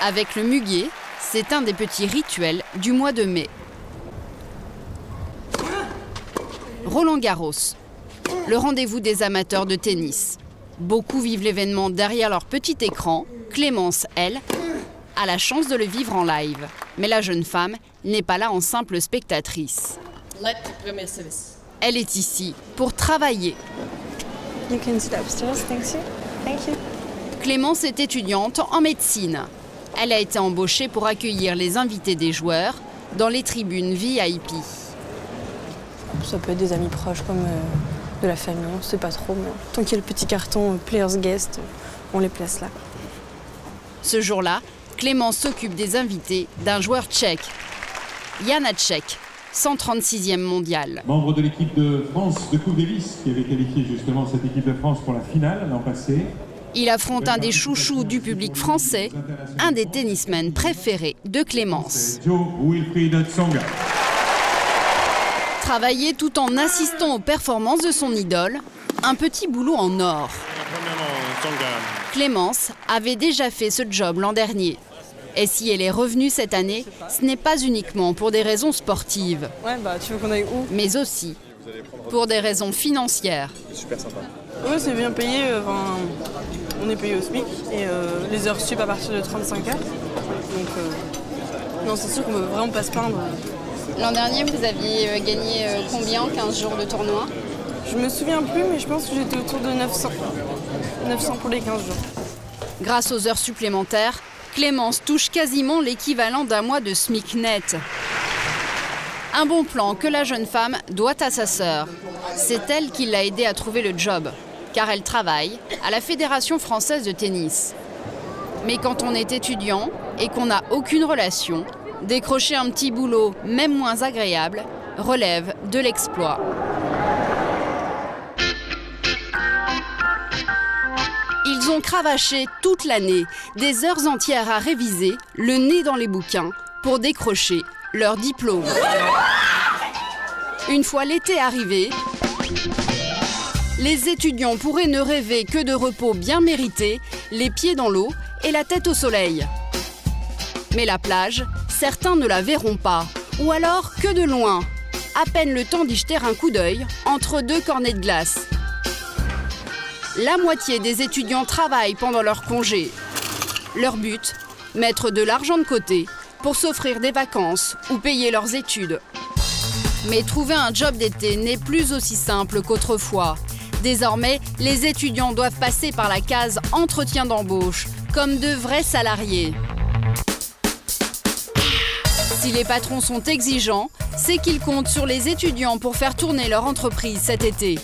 Avec le muguet, c'est un des petits rituels du mois de mai. Roland-Garros, le rendez-vous des amateurs de tennis. Beaucoup vivent l'événement derrière leur petit écran. Clémence, elle, a la chance de le vivre en live. Mais la jeune femme n'est pas là en simple spectatrice. Elle est ici pour travailler. Clémence est étudiante en médecine. Elle a été embauchée pour accueillir les invités des joueurs dans les tribunes VIP. Ça peut être des amis proches comme de la famille, on ne sait pas trop. Mais tant qu'il y a le petit carton Players Guest, on les place là. Ce jour-là, Clémence s'occupe des invités d'un joueur tchèque, Janacek, 136e mondial. Membre de l'équipe de France de Coupe Davis qui avait qualifié justement cette équipe de France pour la finale l'an passé. Il affronte un des chouchous du public français, un des tennismen préférés de Clémence. Wilfried Tsonga. Travailler tout en assistant aux performances de son idole, un petit boulot en or. Clémence avait déjà fait ce job l'an dernier. Et si elle est revenue cette année, ce n'est pas uniquement pour des raisons sportives. Ouais, tu veux qu'on aille où? Mais aussi pour des raisons financières. C'est super sympa. Oui, c'est bien payé. On est payé au SMIC et les heures sup à partir de 35 heures. Donc, non, c'est sûr qu'on ne veut vraiment pas se plaindre. L'an dernier, vous aviez gagné combien en 15 jours de tournoi? Je me souviens plus, mais je pense que j'étais autour de 900. 900 pour les 15 jours. Grâce aux heures supplémentaires, Clémence touche quasiment l'équivalent d'un mois de SMIC net. Un bon plan que la jeune femme doit à sa sœur. C'est elle qui l'a aidée à trouver le job, car elle travaille à la Fédération française de tennis. Mais quand on est étudiant et qu'on n'a aucune relation, décrocher un petit boulot, même moins agréable, relève de l'exploit. Ils ont cravaché toute l'année, des heures entières à réviser, le nez dans les bouquins, pour décrocher leur diplôme. Une fois l'été arrivé, les étudiants pourraient ne rêver que de repos bien mérité, les pieds dans l'eau et la tête au soleil. Mais la plage, certains ne la verront pas, ou alors que de loin, à peine le temps d'y jeter un coup d'œil entre deux cornets de glace. La moitié des étudiants travaillent pendant leur congé. Leur but, mettre de l'argent de côté pour s'offrir des vacances ou payer leurs études. Mais trouver un job d'été n'est plus aussi simple qu'autrefois. Désormais, les étudiants doivent passer par la case entretien d'embauche, comme de vrais salariés. Si les patrons sont exigeants, c'est qu'ils comptent sur les étudiants pour faire tourner leur entreprise cet été.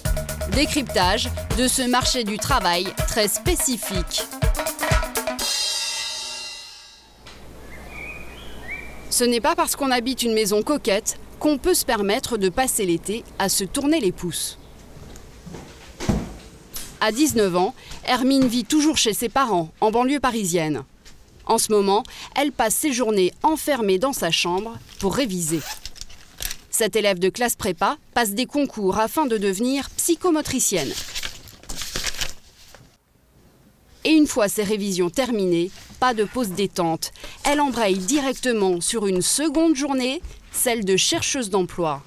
Décryptage de ce marché du travail très spécifique. Ce n'est pas parce qu'on habite une maison coquette qu'on peut se permettre de passer l'été à se tourner les pouces. À 19 ans, Hermine vit toujours chez ses parents, en banlieue parisienne. En ce moment, elle passe ses journées enfermée dans sa chambre pour réviser. Cette élève de classe prépa passe des concours afin de devenir psychomotricienne. Et une fois ses révisions terminées, pas de pause détente. Elle embraye directement sur une seconde journée, celle de chercheuse d'emploi.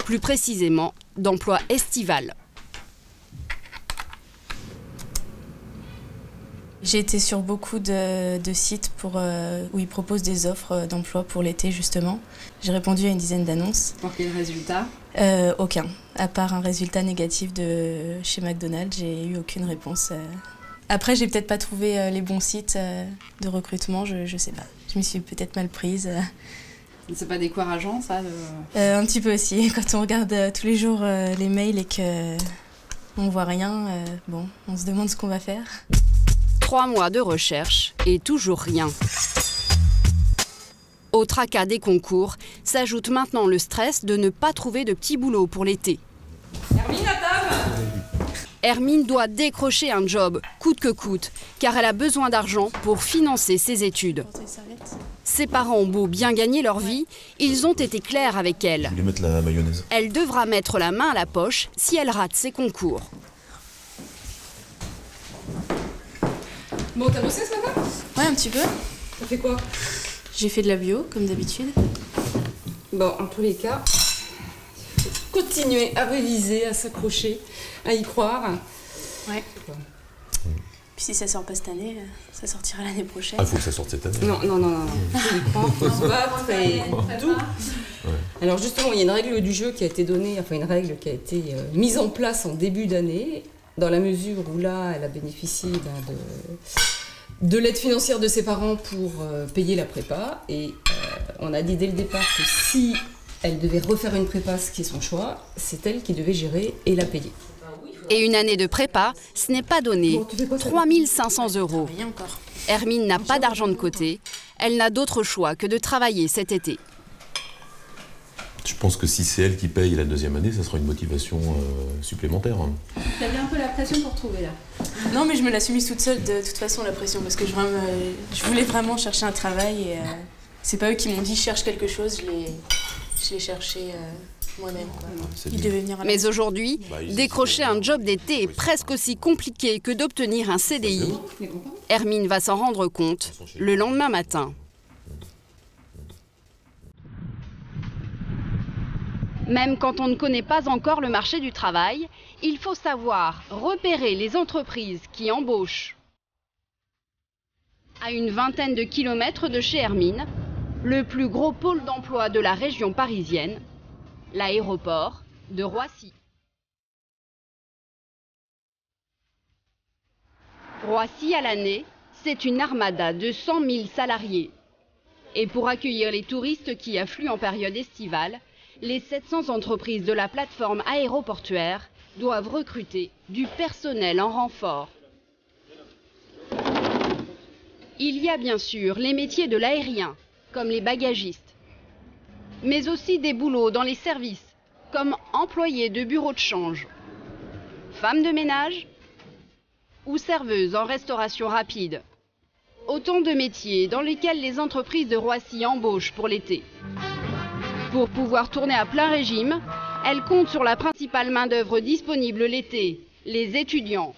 Plus précisément, d'emploi estival. J'ai été sur beaucoup de sites où ils proposent des offres d'emploi pour l'été, justement. J'ai répondu à une dizaine d'annonces. Pour quel résultat? Aucun. À part un résultat négatif de chez McDonald's, j'ai eu aucune réponse. Après, j'ai peut-être pas trouvé les bons sites de recrutement, je sais pas. Je m'y suis peut-être mal prise. C'est pas décourageant, ça Un petit peu aussi. Quand on regarde tous les jours les mails et qu'on voit rien, bon, on se demande ce qu'on va faire. 3 mois de recherche et toujours rien. Au tracas des concours s'ajoute maintenant le stress de ne pas trouver de petit boulot pour l'été. Hermine, à table. Hermine doit décrocher un job, coûte que coûte, car elle a besoin d'argent pour financer ses études. Ses parents ont beau bien gagner leur vie, ils ont été clairs avec elle. Je voulais mettre la mayonnaise. Elle devra mettre la main à la poche si elle rate ses concours. Bon, t'as bossé ce matin? Ouais, un petit peu. Ça fait quoi? J'ai fait de la bio, comme d'habitude. Bon, en tous les cas, il faut continuer à réviser, à s'accrocher, à y croire. Ouais. Puis si ça sort pas cette année, ça sortira l'année prochaine. Ah, il faut que ça sorte cette année. Non. Il faut y croire, faut se battre et tout. Ouais. Alors justement, il y a une règle du jeu qui a été donnée, enfin une règle qui a été mise en place en début d'année, dans la mesure où là, elle a bénéficié de l'aide financière de ses parents pour payer la prépa. Et on a dit dès le départ que si elle devait refaire une prépa, ce qui est son choix, c'est elle qui devait gérer et la payer. Et une année de prépa, ce n'est pas donné. 3 500 €. Hermine n'a pas d'argent de côté. Elle n'a d'autre choix que de travailler cet été. Je pense que si c'est elle qui paye la deuxième année, ça sera une motivation supplémentaire. T'avais un peu la pression pour trouver là? Non, mais je me la suis mise toute seule de toute façon, la pression, parce que je voulais vraiment chercher un travail et c'est pas eux qui m'ont dit cherche quelque chose, je l'ai cherché moi-même. Ils devaient venir à Mais aujourd'hui, décrocher un job d'été est presque aussi compliqué que d'obtenir un CDI. Hermine va s'en rendre compte le lendemain matin. Même quand on ne connaît pas encore le marché du travail, il faut savoir repérer les entreprises qui embauchent. À une vingtaine de kilomètres de chez Hermine, le plus gros pôle d'emploi de la région parisienne, l'aéroport de Roissy. Roissy à l'année, c'est une armada de 100 000 salariés. Et pour accueillir les touristes qui affluent en période estivale, les 700 entreprises de la plateforme aéroportuaire doivent recruter du personnel en renfort. Il y a bien sûr les métiers de l'aérien, comme les bagagistes, mais aussi des boulots dans les services, comme employés de bureaux de change, femmes de ménage ou serveuses en restauration rapide. Autant de métiers dans lesquels les entreprises de Roissy embauchent pour l'été. Pour pouvoir tourner à plein régime, elles comptent sur la principale main-d'œuvre disponible l'été, les étudiants.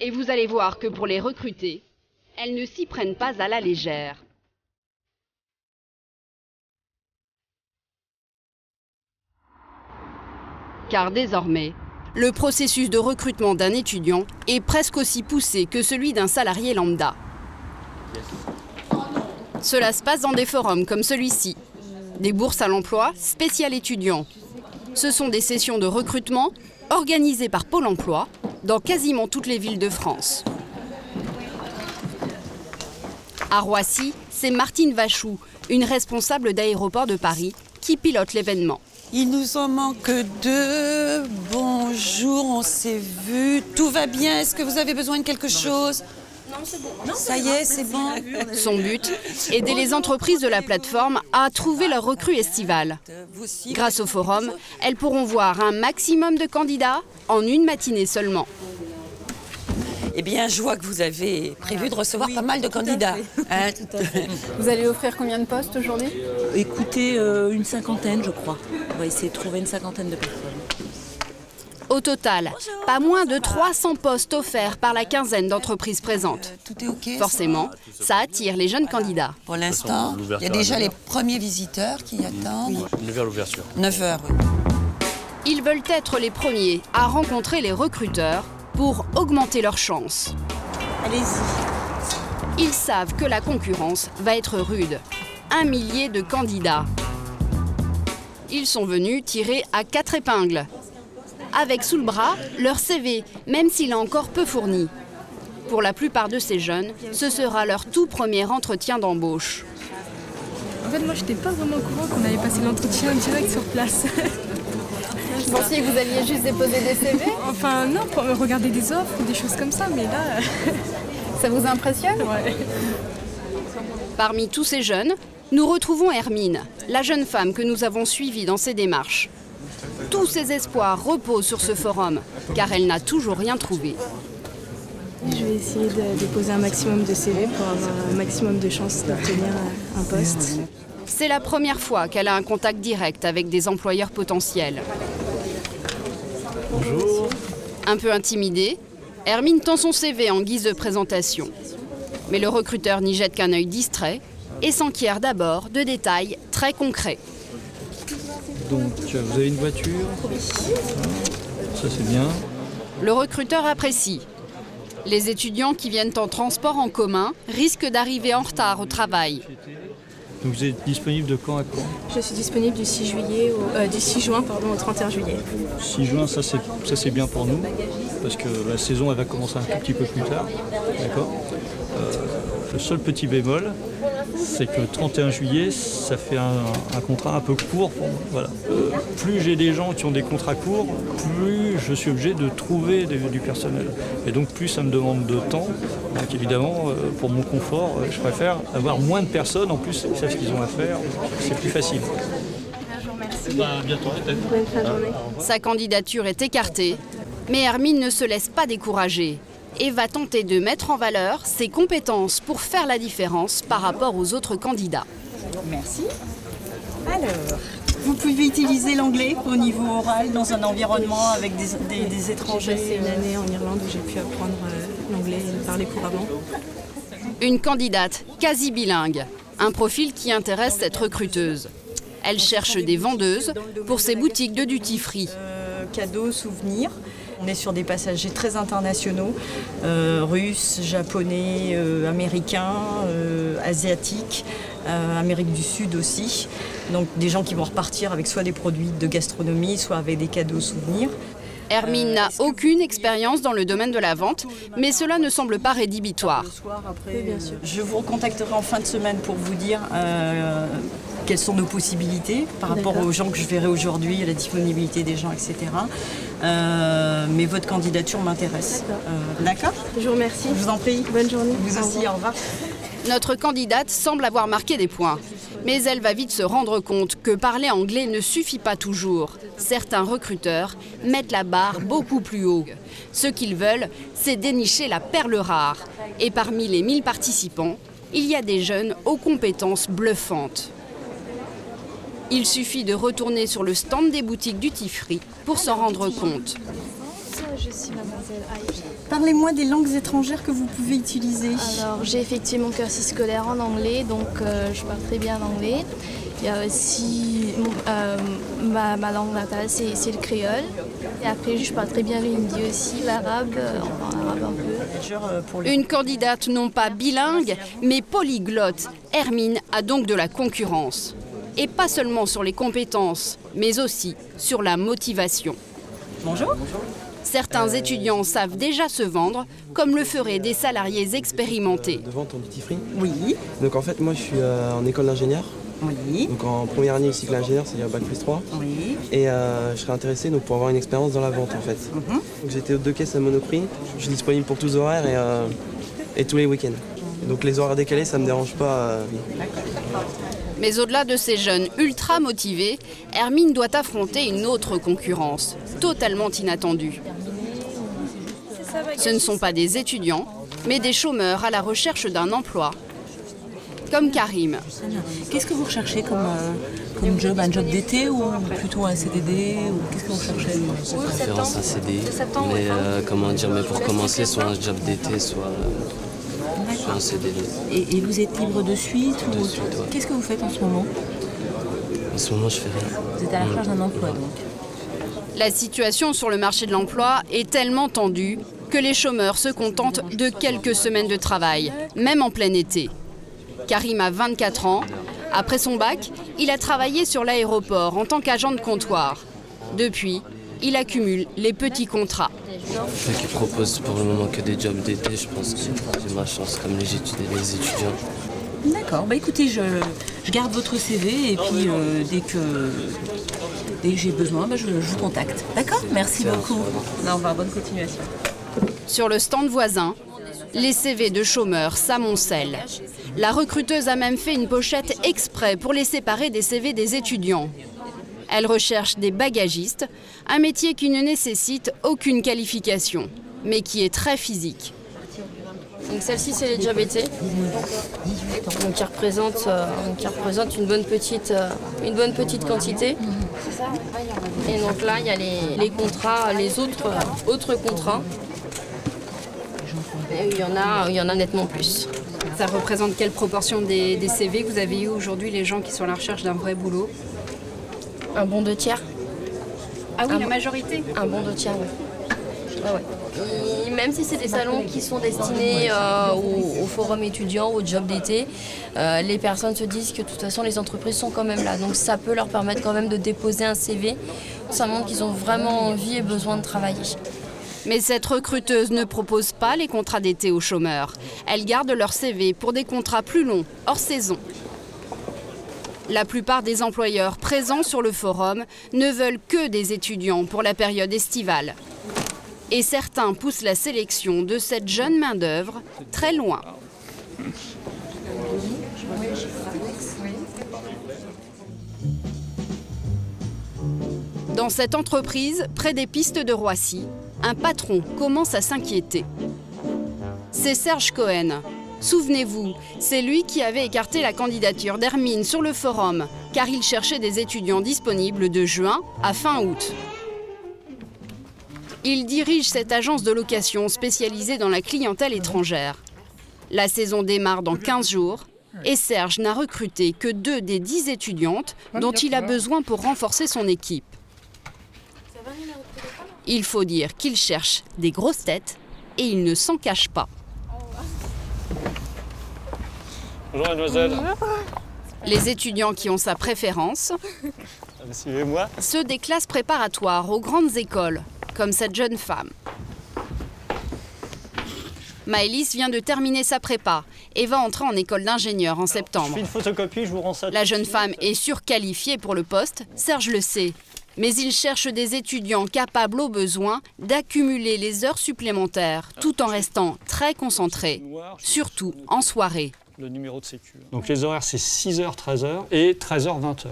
Et vous allez voir que pour les recruter, elles ne s'y prennent pas à la légère. Car désormais, le processus de recrutement d'un étudiant est presque aussi poussé que celui d'un salarié lambda. Cela se passe dans des forums comme celui-ci. Des bourses à l'emploi spéciales étudiants. Ce sont des sessions de recrutement organisées par Pôle emploi dans quasiment toutes les villes de France. À Roissy, c'est Martine Vachou, une responsable d'aéroport de Paris, qui pilote l'événement. Il nous en manque 2. Bonjour, on s'est vu. Tout va bien? Est-ce que vous avez besoin de quelque chose? Non, c'est bon. Ça y est, c'est bon. Son but, aider les entreprises de la plateforme à trouver leurs recrues estivales. Grâce au forum, elles pourront voir un maximum de candidats en une matinée seulement. Eh bien, je vois que vous avez prévu de recevoir pas mal de candidats. Hein, vous allez offrir combien de postes aujourd'hui? Écoutez, une cinquantaine, je crois. On va essayer de trouver une cinquantaine de personnes. Au total, pas moins de 300 postes offerts par la quinzaine d'entreprises présentes. Tout est OK. Forcément, ça attire les jeunes candidats. Pour l'instant, il y a déjà les premiers visiteurs qui attendent. 9h l'ouverture. 9h, oui. Ils veulent être les premiers à rencontrer les recruteurs pour augmenter leurs chances. Allez-y. Ils savent que la concurrence va être rude. 1 millier de candidats. Ils sont venus tirer à 4 épingles. Avec sous le bras leur CV, même s'il est encore peu fourni. Pour la plupart de ces jeunes, ce sera leur tout premier entretien d'embauche. En fait, moi, je n'étais pas vraiment au courant qu'on allait passer l'entretien direct sur place. Je pensais que vous alliez juste déposer des CV? Enfin, non, pour regarder des offres ou des choses comme ça, mais là... Ça vous impressionne? Ouais. Parmi tous ces jeunes, nous retrouvons Hermine, la jeune femme que nous avons suivie dans ses démarches. Tous ses espoirs reposent sur ce forum, car elle n'a toujours rien trouvé. Je vais essayer de déposer un maximum de CV pour avoir un maximum de chances d'obtenir un poste. C'est la première fois qu'elle a un contact direct avec des employeurs potentiels. Bonjour. Un peu intimidée, Hermine tend son CV en guise de présentation. Mais le recruteur n'y jette qu'un œil distrait et s'enquiert d'abord de détails très concrets. Donc, vous avez une voiture? Ça, c'est bien. Le recruteur apprécie. Les étudiants qui viennent en transport en commun risquent d'arriver en retard au travail. Donc vous êtes disponible de quand à quand? Je suis disponible du 6 juin au 31 juillet. 6 juin, ça c'est bien pour nous, parce que la saison elle va commencer un tout petit peu plus tard. D'accord. Le seul petit bémol, c'est que le 31 juillet, ça fait un contrat un peu court pour moi. Voilà. Plus j'ai des gens qui ont des contrats courts, plus je suis obligé de trouver du personnel. Et donc plus ça me demande de temps. Donc évidemment, pour mon confort, je préfère avoir moins de personnes. En plus, ils savent ce qu'ils ont à faire. C'est plus facile. Bientôt. Bonne fin de journée. Sa candidature est écartée, mais Hermine ne se laisse pas décourager et va tenter de mettre en valeur ses compétences pour faire la différence par rapport aux autres candidats. Merci. Alors, vous pouvez utiliser l'anglais au niveau oral dans un environnement avec des étrangers. J'ai passé une année en Irlande où j'ai pu apprendre l'anglais et le parler couramment. Une candidate quasi bilingue, un profil qui intéresse cette recruteuse. Elle cherche des vendeuses pour ses boutiques de duty-free. Cadeaux, souvenirs. On est sur des passagers très internationaux, russes, japonais, américains, asiatiques, Amérique du Sud aussi. Donc des gens qui vont repartir avec soit des produits de gastronomie, soit avec des cadeaux, souvenirs. Hermine n'a aucune expérience dans le domaine de la vente, mais cela ne semble pas rédhibitoire. Je vous recontacterai en fin de semaine pour vous dire quelles sont nos possibilités par rapport aux gens que je verrai aujourd'hui, à la disponibilité des gens, etc. Mais votre candidature m'intéresse. D'accord. Je vous remercie. Je vous en prie. Bonne journée. Vous aussi, au revoir. Notre candidate semble avoir marqué des points, mais elle va vite se rendre compte que parler anglais ne suffit pas toujours. Certains recruteurs mettent la barre beaucoup plus haut. Ce qu'ils veulent, c'est dénicher la perle rare. Et parmi les 1000 participants, il y a des jeunes aux compétences bluffantes. Il suffit de retourner sur le stand des boutiques duty-free pour s'en rendre compte. Je suis mademoiselle Aïe. Parlez-moi des langues étrangères que vous pouvez utiliser. Alors, j'ai effectué mon cursus scolaire en anglais, donc je parle très bien l'anglais. Il y a aussi ma langue natale, c'est le créole. Et après, je parle très bien l'hindi aussi, l'arabe, enfin l'arabe un peu. Une candidate non pas bilingue, mais polyglotte. Hermine a donc de la concurrence. Et pas seulement sur les compétences, mais aussi sur la motivation. Bonjour. Certains étudiants savent déjà se vendre, comme le feraient des salariés expérimentés. De vente en duty-free. Oui. Donc en fait, moi je suis en école d'ingénieur. Oui. Donc en première année du cycle ingénieur, c'est-à-dire Bac plus 3. Oui. Et je serais intéressé donc, pour avoir une expérience dans la vente en fait. Donc j'étais hôte de caisse à Monoprix. Je suis disponible pour tous les horaires et tous les week-ends. Donc les horaires décalés, ça ne me dérange pas. Mais au-delà de ces jeunes ultra motivés, Hermine doit affronter une autre concurrence, totalement inattendue. Ce ne sont pas des étudiants, mais des chômeurs à la recherche d'un emploi, comme Karim. Qu'est-ce que vous recherchez comme job? Un job d'été ou plutôt un CDD qu'est-ce que vous recherchez? De préférence un CDI, mais pour commencer, soit un job d'été, soit un CDD. Et vous êtes libre de suite? De suite, ouais. Qu'est-ce que vous faites en ce moment? En ce moment, je fais rien. Vous êtes à la recherche d'un emploi, donc? La situation sur le marché de l'emploi est tellement tendue que les chômeurs se contentent de quelques semaines de travail, même en plein été. Karim a 24 ans. Après son bac, il a travaillé sur l'aéroport en tant qu'agent de comptoir. Depuis, il accumule les petits contrats. Ceux qui proposent pour le moment que des jobs d'été, je pense que j'ai ma chance, comme les étudiants. D'accord, écoutez, je garde votre CV et puis dès que j'ai besoin, je vous contacte. D'accord? Merci beaucoup. Au revoir, bonne continuation. Sur le stand voisin, les CV de chômeurs s'amoncellent. La recruteuse a même fait une pochette exprès pour les séparer des CV des étudiants. Elle recherche des bagagistes, un métier qui ne nécessite aucune qualification, mais qui est très physique. Donc celle-ci, c'est les jobs été, donc qui représente une bonne petite quantité. Et donc là, il y a les contrats, les autres contrats. il y en a nettement plus. Ça représente quelle proportion des CV que vous avez eu aujourd'hui, les gens qui sont à la recherche d'un vrai boulot? Un bon 2/3. Ah oui, la majorité? Un bon 2/3, oui. Ouais, ouais. Et même si c'est des salons qui sont destinés au forum étudiant, au job d'été, les personnes se disent que de toute façon les entreprises sont quand même là. Donc ça peut leur permettre quand même de déposer un CV. Ça montre qu'ils ont vraiment envie et besoin de travailler. Mais cette recruteuse ne propose pas les contrats d'été aux chômeurs. Elle garde leur CV pour des contrats plus longs, hors saison. La plupart des employeurs présents sur le forum ne veulent que des étudiants pour la période estivale. Et certains poussent la sélection de cette jeune main-d'œuvre très loin. Dans cette entreprise, près des pistes de Roissy, un patron commence à s'inquiéter. C'est Serge Cohen. Souvenez-vous, c'est lui qui avait écarté la candidature d'Hermine sur le forum, car il cherchait des étudiants disponibles de juin à fin août. Il dirige cette agence de location spécialisée dans la clientèle étrangère. La saison démarre dans 15 jours et Serge n'a recruté que 2 des 10 étudiantes dont il a besoin pour renforcer son équipe. Il faut dire qu'il cherche des grosses têtes et il ne s'en cache pas. Bonjour mademoiselle. Les étudiants qui ont sa préférence, suivez-moi, ceux des classes préparatoires aux grandes écoles, comme cette jeune femme. Maëlys vient de terminer sa prépa et va entrer en école d'ingénieur en septembre. je fais une photocopie, je vous rends ça. La jeune femme est surqualifiée pour le poste, Serge le sait. Mais il cherche des étudiants capables au besoin d'accumuler les heures supplémentaires tout en restant très concentrés, surtout en soirée. Le numéro de sécu. Donc les horaires, c'est 6h, 13h et 13h, 20h.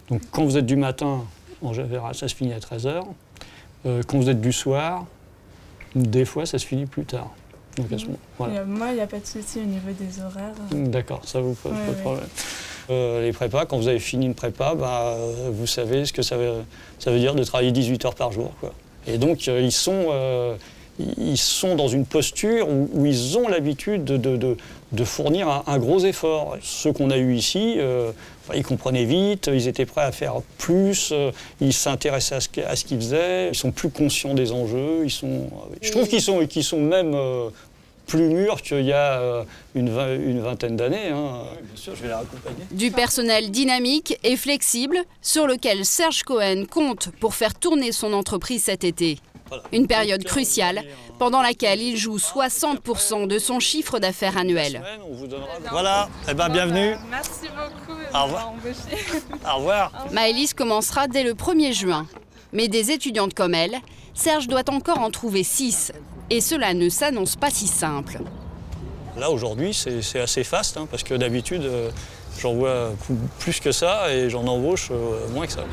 Donc quand vous êtes du matin, en général, ça se finit à 13h. Quand vous êtes du soir, des fois, ça se finit plus tard. Donc à ce moment, voilà. Moi, il n'y a pas de souci au niveau des horaires. D'accord, ça vous pose pas de problème. Les prépas, quand vous avez fini une prépa, vous savez ce que ça veut dire de travailler 18 heures par jour, quoi. Et donc, ils sont dans une posture où ils ont l'habitude de fournir un gros effort. Ceux qu'on a eus ici, ils comprenaient vite, ils étaient prêts à faire plus, ils s'intéressaient à ce qu'ils faisaient, ils sont plus conscients des enjeux. Je trouve qu'ils sont même plus mûrs qu'il y a une vingtaine d'années. Hein. Oui, bien sûr, je vais les raccompagner. Du personnel dynamique et flexible sur lequel Serge Cohen compte pour faire tourner son entreprise cet été. Une période cruciale pendant laquelle il joue 60% de son chiffre d'affaires annuel. Voilà, bienvenue. Merci beaucoup. Au revoir. Au revoir. Maëlys commencera dès le 1er juin. Mais des étudiantes comme elle, Serge doit encore en trouver 6. Et cela ne s'annonce pas si simple. Là, aujourd'hui, c'est assez faste, hein, parce que d'habitude, j'en vois plus que ça et j'en embauche moins que ça.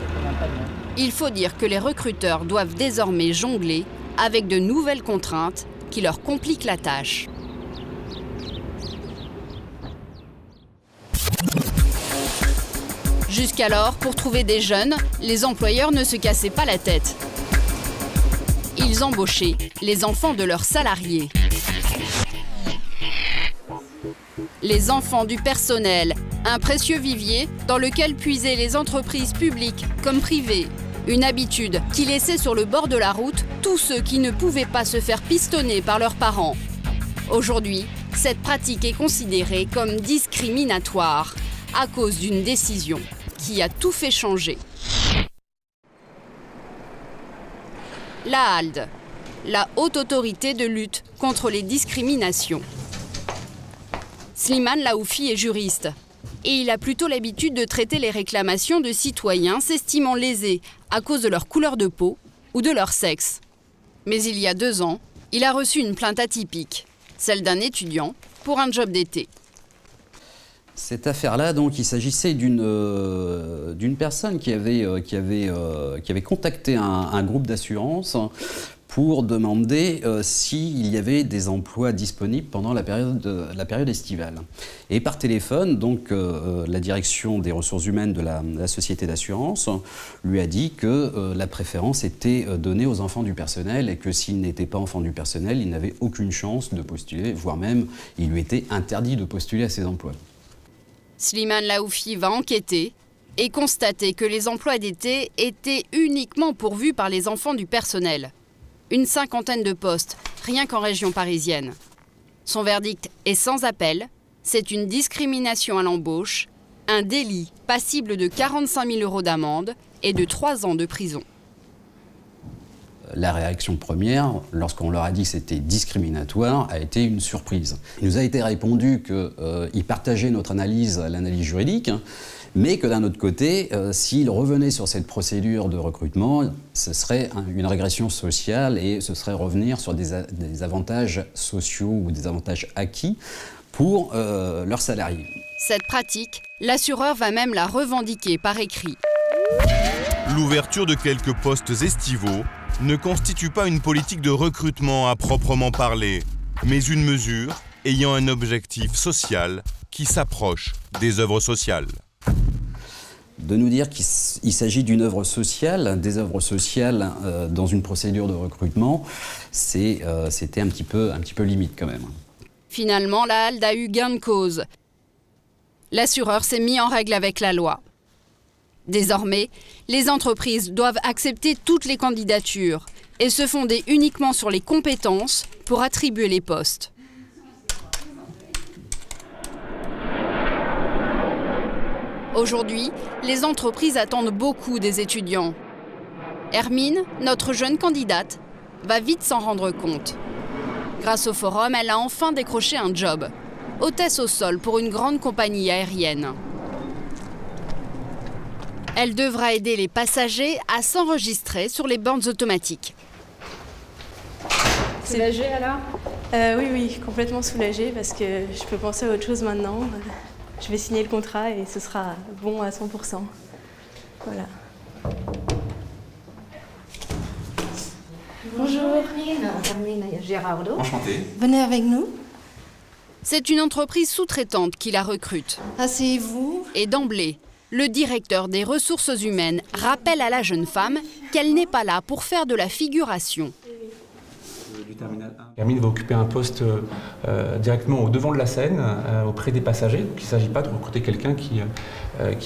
Il faut dire que les recruteurs doivent désormais jongler avec de nouvelles contraintes qui leur compliquent la tâche. Jusqu'alors, pour trouver des jeunes, les employeurs ne se cassaient pas la tête. Ils embauchaient les enfants de leurs salariés. Les enfants du personnel, un précieux vivier dans lequel puisaient les entreprises publiques comme privées. Une habitude qui laissait sur le bord de la route tous ceux qui ne pouvaient pas se faire pistonner par leurs parents. Aujourd'hui, cette pratique est considérée comme discriminatoire à cause d'une décision qui a tout fait changer. La HALD, la Haute Autorité de lutte contre les discriminations. Slimane Laoufi est juriste et il a plutôt l'habitude de traiter les réclamations de citoyens s'estimant lésés à cause de leur couleur de peau ou de leur sexe. Mais il y a 2 ans, il a reçu une plainte atypique, celle d'un étudiant pour un job d'été. Cette affaire-là, donc, il s'agissait d'une personne qui avait contacté un groupe d'assurance pour demander s'il y avait des emplois disponibles pendant la période estivale. Et par téléphone, donc, la direction des ressources humaines de la société d'assurance lui a dit que la préférence était donnée aux enfants du personnel et que s'il n'était pas enfant du personnel, il n'avait aucune chance de postuler, voire même il lui était interdit de postuler à ces emplois. Slimane Laoufi va enquêter et constater que les emplois d'été étaient uniquement pourvus par les enfants du personnel. Une 50aine de postes, rien qu'en région parisienne. Son verdict est sans appel, c'est une discrimination à l'embauche, un délit passible de 45 000 € d'amende et de 3 ans de prison. La réaction première, lorsqu'on leur a dit que c'était discriminatoire, a été une surprise. Il nous a été répondu qu'ils partageaient notre analyse, l'analyse juridique, mais que d'un autre côté, s'ils revenaient sur cette procédure de recrutement, ce serait une régression sociale et ce serait revenir sur des avantages sociaux ou des avantages acquis pour leurs salariés. Cette pratique, l'assureur va même la revendiquer par écrit. L'ouverture de quelques postes estivaux ne constitue pas une politique de recrutement à proprement parler, mais une mesure ayant un objectif social qui s'approche des œuvres sociales. De nous dire qu'il s'agit d'une œuvre sociale, des œuvres sociales dans une procédure de recrutement, c'était un petit peu limite quand même. Finalement, la Halde a eu gain de cause. L'assureur s'est mis en règle avec la loi. Désormais, les entreprises doivent accepter toutes les candidatures et se fonder uniquement sur les compétences pour attribuer les postes. Aujourd'hui, les entreprises attendent beaucoup des étudiants. Hermine, notre jeune candidate, va vite s'en rendre compte. Grâce au forum, elle a enfin décroché un job. Hôtesse au sol pour une grande compagnie aérienne. Elle devra aider les passagers à s'enregistrer sur les bornes automatiques. Soulagée alors ? Oui, complètement soulagée parce que je peux penser à autre chose maintenant. Je vais signer le contrat et ce sera bon à 100%. Voilà. Bonjour. Hermine Girardo. Enchanté. Venez avec nous. C'est une entreprise sous-traitante qui la recrute. Asseyez-vous. Et d'emblée, le directeur des ressources humaines rappelle à la jeune femme qu'elle n'est pas là pour faire de la figuration. Hermine va occuper un poste directement au devant de la scène, auprès des passagers. Donc, il ne s'agit pas de recruter quelqu'un qui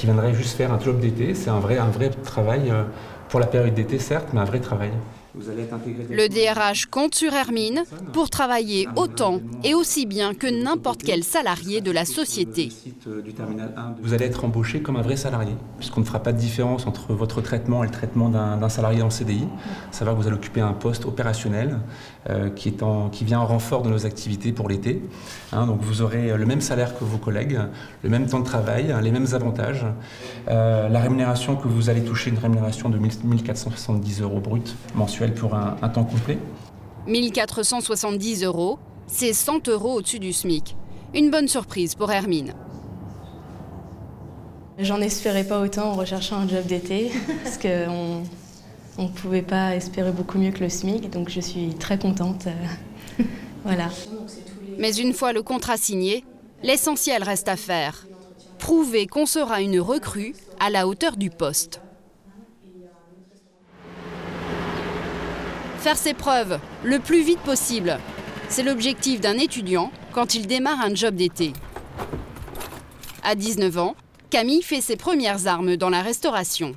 viendrait juste faire un job d'été. C'est un vrai travail pour la période d'été, certes, mais un vrai travail. Vous allez être intégré. Le DRH compte sur Hermine pour travailler autant et aussi bien que n'importe quel salarié de la société. Vous allez être embauché comme un vrai salarié, puisqu'on ne fera pas de différence entre votre traitement et le traitement d'un salarié en CDI. Ça va, vous allez occuper un poste opérationnel qui vient en renfort de nos activités pour l'été. Donc vous aurez le même salaire que vos collègues, le même temps de travail, les mêmes avantages. La rémunération que vous allez toucher, une rémunération de 1 470 € brut mensuel pour un temps complet. 1 470 €, c'est 100 € au-dessus du SMIC. Une bonne surprise pour Hermine. J'en espérais pas autant en recherchant un job d'été, parce qu'on ne pouvait pas espérer beaucoup mieux que le SMIC, donc je suis très contente. Voilà. Mais une fois le contrat signé, l'essentiel reste à faire. Prouver qu'on sera une recrue à la hauteur du poste. Faire ses preuves le plus vite possible. C'est l'objectif d'un étudiant quand il démarre un job d'été. À 19 ans, Camille fait ses premières armes dans la restauration.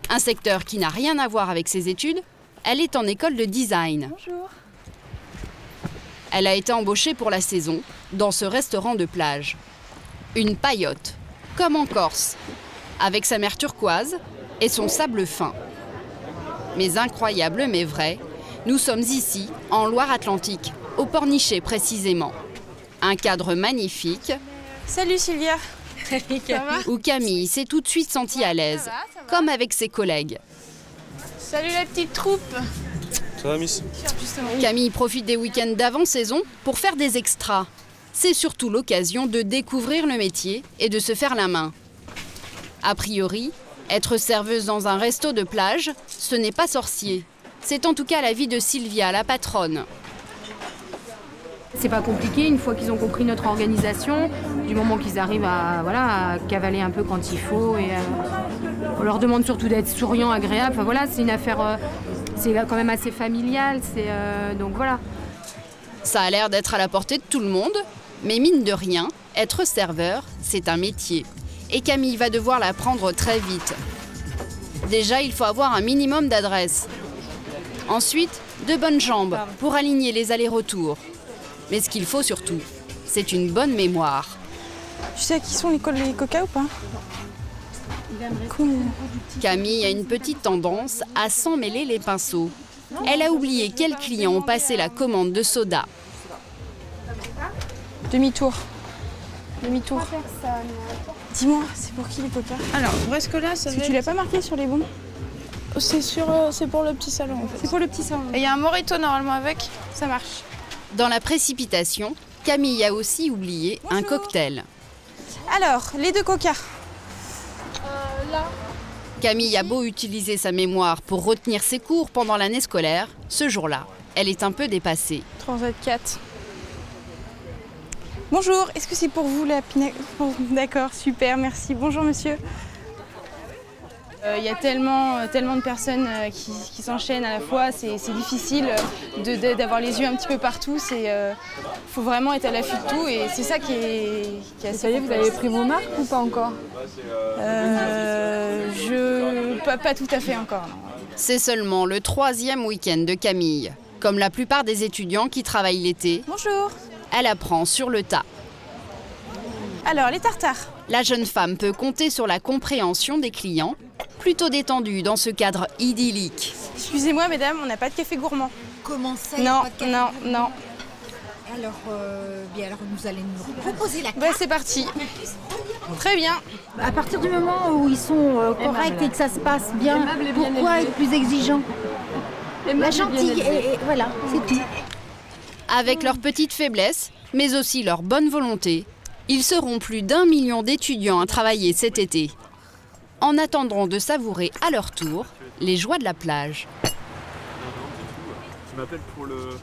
Un secteur qui n'a rien à voir avec ses études, elle est en école de design. Bonjour. Elle a été embauchée pour la saison dans ce restaurant de plage. Une paillote, comme en Corse, avec sa mer turquoise et son sable fin. Mais incroyable mais vrai, nous sommes ici, en Loire-Atlantique, au Pornichet précisément. Un cadre magnifique. Salut Sylvia. Où Camille s'est tout de suite sentie à l'aise, comme avec ses collègues. Salut la petite troupe. Ça va, Miss ? Camille profite des week-ends d'avant-saison pour faire des extras. C'est surtout l'occasion de découvrir le métier et de se faire la main. A priori, être serveuse dans un resto de plage, ce n'est pas sorcier. C'est en tout cas l'avis de Sylvia, la patronne. C'est pas compliqué une fois qu'ils ont compris notre organisation, du moment qu'ils arrivent à cavaler un peu quand il faut. Et on leur demande surtout d'être souriants, agréables. Enfin, voilà, c'est une affaire, c'est quand même assez familial. Donc voilà. Ça a l'air d'être à la portée de tout le monde, mais mine de rien, être serveur, c'est un métier. Et Camille va devoir l'apprendre très vite. Déjà, il faut avoir un minimum d'adresse. Ensuite, de bonnes jambes pour aligner les allers-retours. Mais ce qu'il faut surtout, c'est une bonne mémoire. Tu sais à qui sont les coca ou pas? Cool. Camille a une petite tendance à s'emmêler les pinceaux. Elle a oublié quels clients ont passé la commande de soda. Demi-tour. Demi-tour. Dis-moi, c'est pour qui les coca? Alors, Brescola, ça Tu l'as pas marqué sur les bons? C'est pour le petit salon en fait. C'est pour le petit salon. Et il y a un Morito normalement avec, ça marche. Dans la précipitation, Camille a aussi oublié un cocktail. Alors, les 2 coca. Là. Camille a beau utiliser sa mémoire pour retenir ses cours pendant l'année scolaire, ce jour-là, elle est un peu dépassée. Transat 4. Bonjour, est-ce que c'est pour vous la pina... Oh, d'accord, super, merci. Bonjour monsieur. Il y a tellement de personnes qui s'enchaînent à la fois, c'est difficile d'avoir les yeux un petit peu partout. Faut vraiment être à l'affût de tout et c'est ça qui est assez. Ça y est, vous avez pris vos marques ou pas encore? Pas tout à fait encore. Non. C'est seulement le 3e week-end de Camille. Comme la plupart des étudiants qui travaillent l'été, bonjour, elle apprend sur le tas. Alors, les tartares. La jeune femme peut compter sur la compréhension des clients, plutôt détendue dans ce cadre idyllique. Excusez-moi, mesdames, on n'a pas de café gourmand. Comment ça? Non, pas de café non. Alors, alors vous allez nous proposer la carte. Bah, c'est parti. Très bien. À partir du moment où ils sont corrects et que ça se passe bien, pourquoi être plus exigeant? La gentille, et voilà, c'est tout. Avec leurs petites faiblesses, mais aussi leur bonne volonté, ils seront plus d'1 million d'étudiants à travailler cet été, en attendant de savourer à leur tour les joies de la plage. Tu m'appelles pour le...